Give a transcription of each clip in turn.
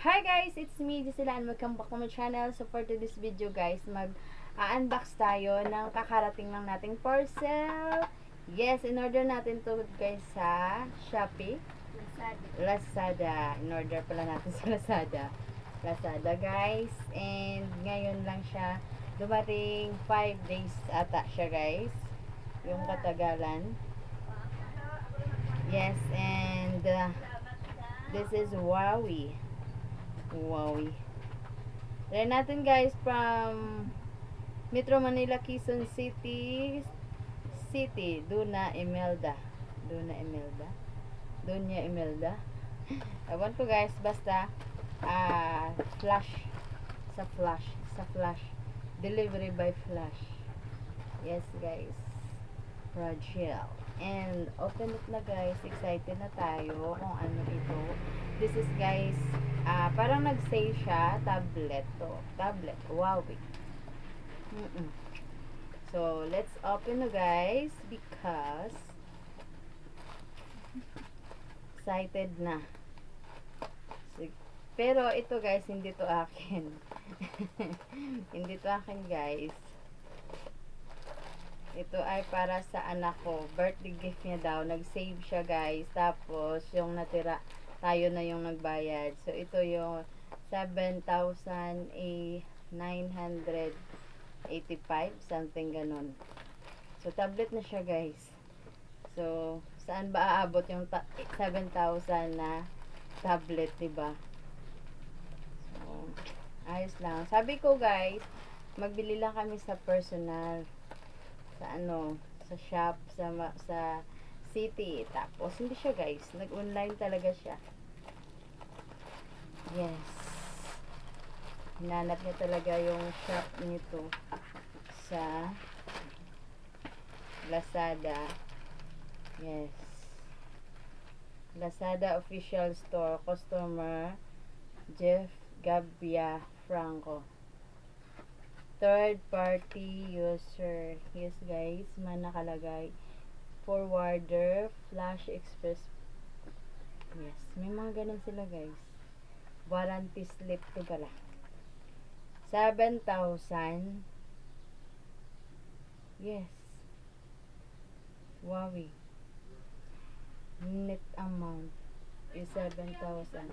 Hi guys, it's me, Gisela, and welcome back to my channel. So for today's video guys, mag-unbox tayo ng kakarating lang nating parcel. Yes, in-order natin to guys sa Shopee. Lazada. In-order pala natin sa Lazada guys. And ngayon lang siya dumating, 5 days ata siya guys. Yung katagalan. Yes, and this is Huawei. Try natin guys from Metro Manila, Quezon City, Duna Imelda. Ewan ko guys, basta sa flash. Delivery by flash. Yes guys. Fragile. And open it na guys. Excited na tayo kung ano ito. This is guys, parang nag-sale siya. Tablet to. Huawei. So, let's open na guys because excited na. Pero ito guys, hindi to akin. Hindi to akin guys. Ito ay para sa anak ko. Birthday gift niya daw. Nag-save siya guys. Tapos, yung natira, tayo na yung nagbayad. So, ito yung 7,985. Something ganun. So, tablet na siya guys. So, saan ba aabot yung 7,000 na tablet, diba? So, ayos lang. Sabi ko guys, magbili lang kami sa personal. Sa shop, sa city. Tapos, hindi siya guys. Nag-online talaga siya. Yes. Hinanap niya talaga yung shop nito sa Lazada. Yes. Lazada official store. Customer Jeff Gabia Franco. Third party user. Yes guys, nakalagay. Forwarder, Flash Express. Yes, may mga ganun sila guys. Warranty slip to pala. 7,000. Yes. Huawei. Net amount is 7,575.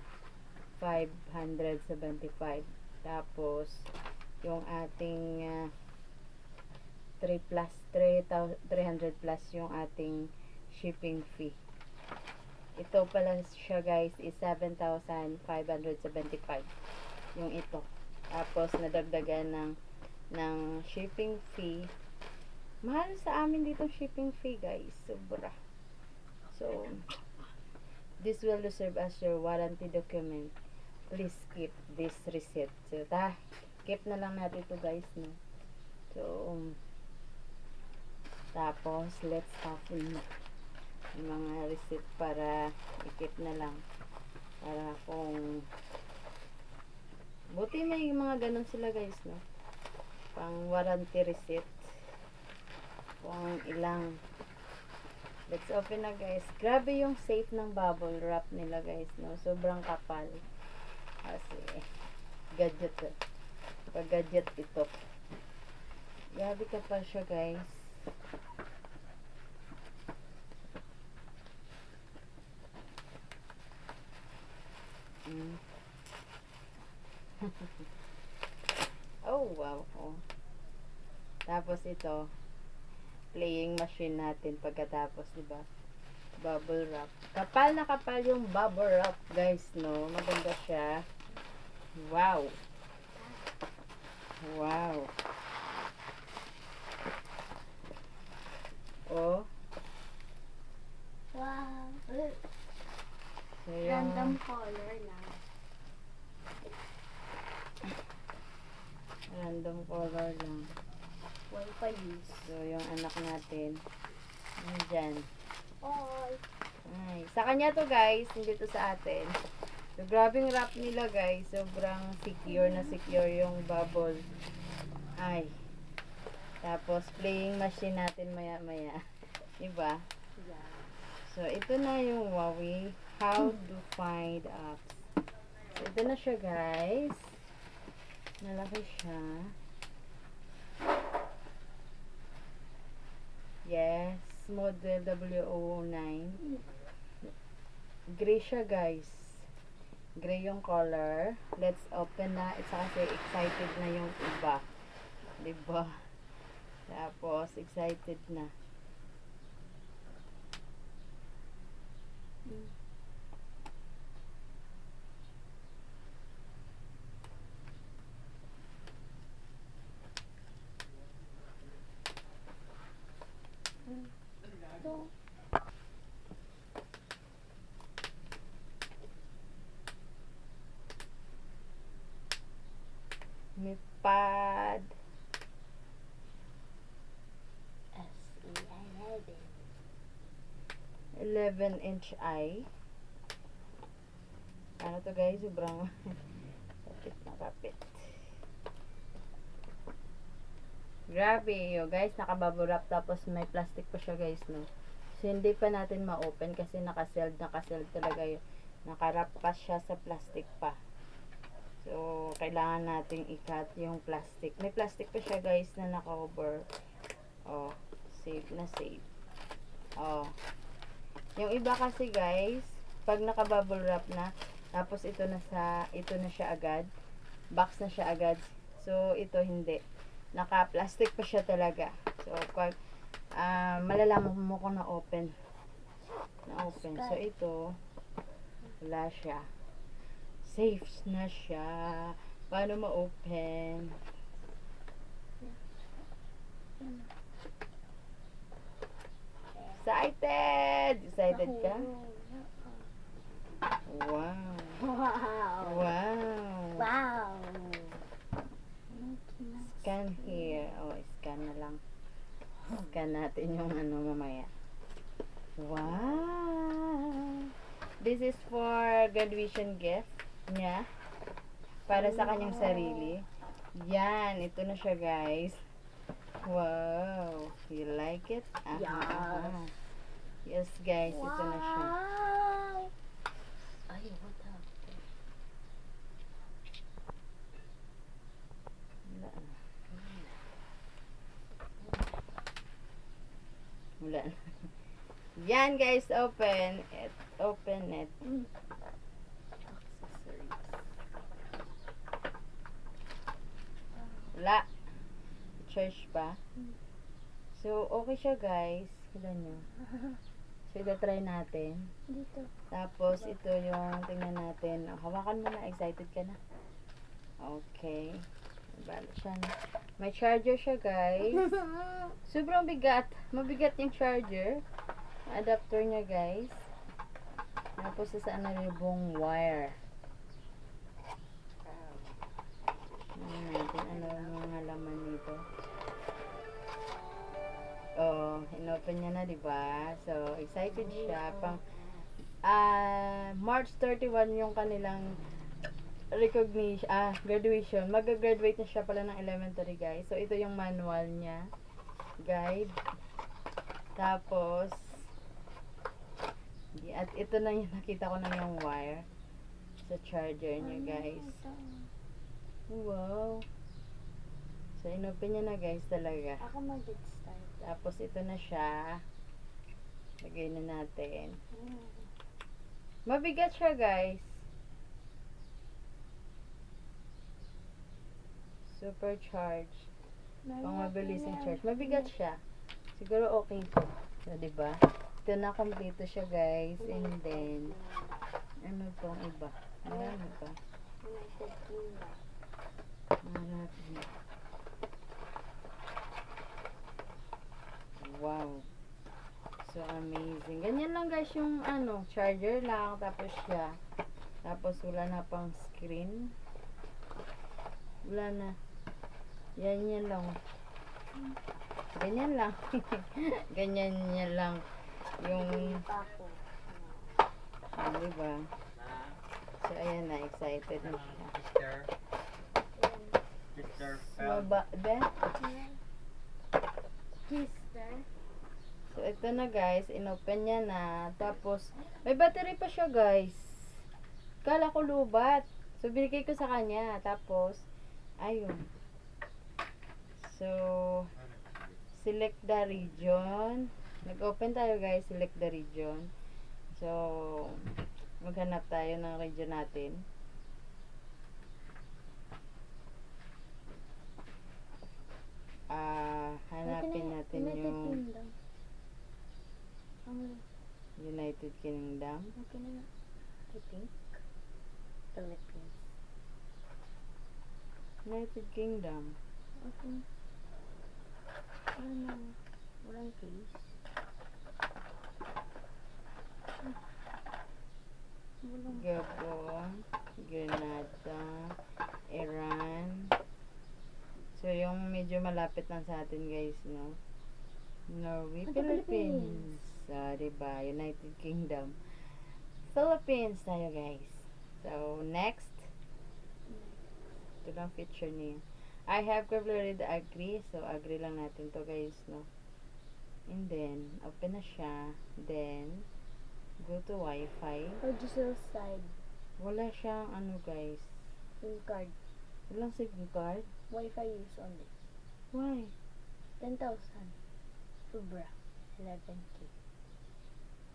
Tapos yung ating 300 plus yung ating shipping fee. Ito pala siya guys is 7,575 yung ito. Tapos nadagdagan ng shipping fee. Mahal sa amin dito shipping fee guys, sobra. So this will serve as your warranty document. Please keep this receipt. So keep na lang natin ito guys, no? So, tapos, let's open na yung mga receipt para i-keep na lang. Para kung buti may mga ganun sila guys, no? Pang warranty receipt. Kung ilang. Let's open na guys. Grabe yung safe ng bubble wrap nila guys, no? Sobrang kapal. Kasi, gadget pag-gadget ito. Grabe kapal siya guys. Oh wow. Tapos ito, playing machine natin pagkatapos, diba? Bubble wrap. Kapal na kapal yung bubble wrap guys, no? Maganda siya. Wow. Oh. Wow. So, Random color lang. Random color lang. Wi-Fi use. So, yung anak natin. Nandyan. All. Ay. Sa kanya to guys, hindi to sa atin. So, grabing wrap nila guys. Sobrang secure yung bubble. Ay. Tapos, playing machine natin maya-maya. Diba? Yeah. So, ito na yung Huawei. How to find apps. So, ito na siya, guys. Malaki siya. Yes, model W09. Gray siya, guys. Gray yung color. Let's open na. It's kasi excited na yung iba. Diba? Tapos, excited na. Ito. May pad. SE11. 11-inch eye. Ano to, guys? Sobrang kapit na kapit. Grabe, yo guys, nakabubble wrap tapos may plastic pa siya, guys, no. So hindi pa natin ma-open kasi naka-sealed talaga yun. Naka-wrap pa siya sa plastic pa. So kailangan nating i-cut yung plastic. May plastic pa siya, guys, na naka-cover. Oh, safe na safe. Oh. Yung iba kasi, guys, pag naka-bubble wrap na, tapos ito na siya agad. Box na siya agad. So ito hindi. Naka-plastic pa siya talaga. So, pag malalaman mo kung na-open. Na-open. So, ito, wala siya. Safe na siya. Paano ma-open? Excited! Excited ka? Wow. Wow. Wow. Wow. Scan here. Oh, scan na lang. Scan natin yung ano mamaya. Wow! This is for graduation gift niya. Para sa kanyang sarili. Yan. Ito na siya, guys. Wow! You like it? Aha, Yes. aha. Yes, guys. Ito na siya. Wow. Ay, what happened? Wala na. Wala na. Yan, guys. Open it. Open it. Accessories. Wala. Charge pa. So, okay siya, guys. Tignan nyo. So, ito-try natin. Dito. Tapos, ito yung tingnan natin. Oh, hawakan mo na. Excited ka na. Okay. Balo siya na. May charger siya, guys. Sobrang bigat. Mabigat yung charger. Adapter niya, guys. Tapos, sa ano yung wire. Tingnan natin ano yung mga laman nito. Oh, inopen niya na, diba? So, excited siya. Pang, March 31 yung kanilang graduation. Mag-graduate na siya pala ng elementary, guys. So, ito yung manual niya. Guide. Tapos, at ito na yung nakita ko na yung wire sa charger niya, guys. Wow. So, inopen niya na, guys, talaga. Ako mag-start. Tapos, ito na siya. Lagay na natin. Mabigat siya, guys. Supercharged. Pang mabilis yung charge. Mabigat siya. Siguro okay to. So, diba? Ito na, kompleto siya, guys. And then, ano tong iba? Marami pa. United Kingdom. Marami. Wow. So, amazing. Ganyan lang, guys, yung ano, charger lang. Tapos siya. Tapos, wala na pang screen. Wala na. Yan lang. Ganyan lang. Ganyan niya lang. Yung, Ako. diba? So, ayan na. Excited na siya. Be? Kister. So, ito na, guys. Inopen niya na. Tapos, may battery pa siya, guys. Kala ko lubat. So, binigay ko sa kanya. Tapos, ayun. So, select the region. Nag-open tayo guys, select the region. So, maghanap tayo ng region natin. Hanapin natin United yung Kingdom. United Kingdom. Okay na nga. I think. Philippines. United Kingdom. Okay. Ano? Walang case. Walang. Gabon, Grenada, Iran. So, yung medyo malapit lang sa atin guys, no? Norway, Ito, Philippines. Diba? United Kingdom. Philippines tayo guys. So, next. Ito lang feature niya. I have completed agree. So, agree lang natin to guys, no? And then, open na siya. Then, go to Wi-Fi. Or digital side. Wala siyang ano guys. SIM card. Walang SIM card. Wi-Fi use only. Why? 10,000. Sobra. 11K.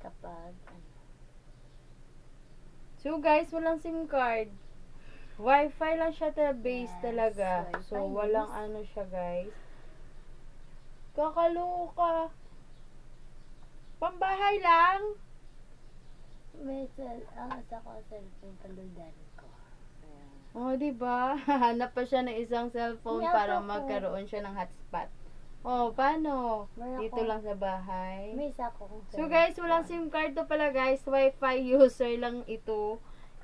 Kapag, ano. So guys, walang SIM card. Wi-Fi lang siya base Yes, talaga. Wi-Fi So, walang use. ano siya guys. Kakaloka. Pambahay lang. May ang asa ko cellphone paluldan ko. Ayan. Oh, di ba? Hanap pa siya ng isang cellphone May para ako. magkaroon siya ng hotspot. Oh, paano? Meron Dito ako. lang sa bahay. May isa ko kung So guys, walang SIM card to pala guys. Wi-Fi user lang ito.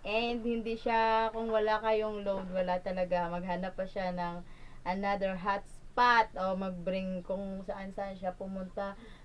And hindi siya, kung wala kayong load, wala talaga. Maghanap pa siya ng another hotspot o mag-bring kung saan-saan siya pumunta.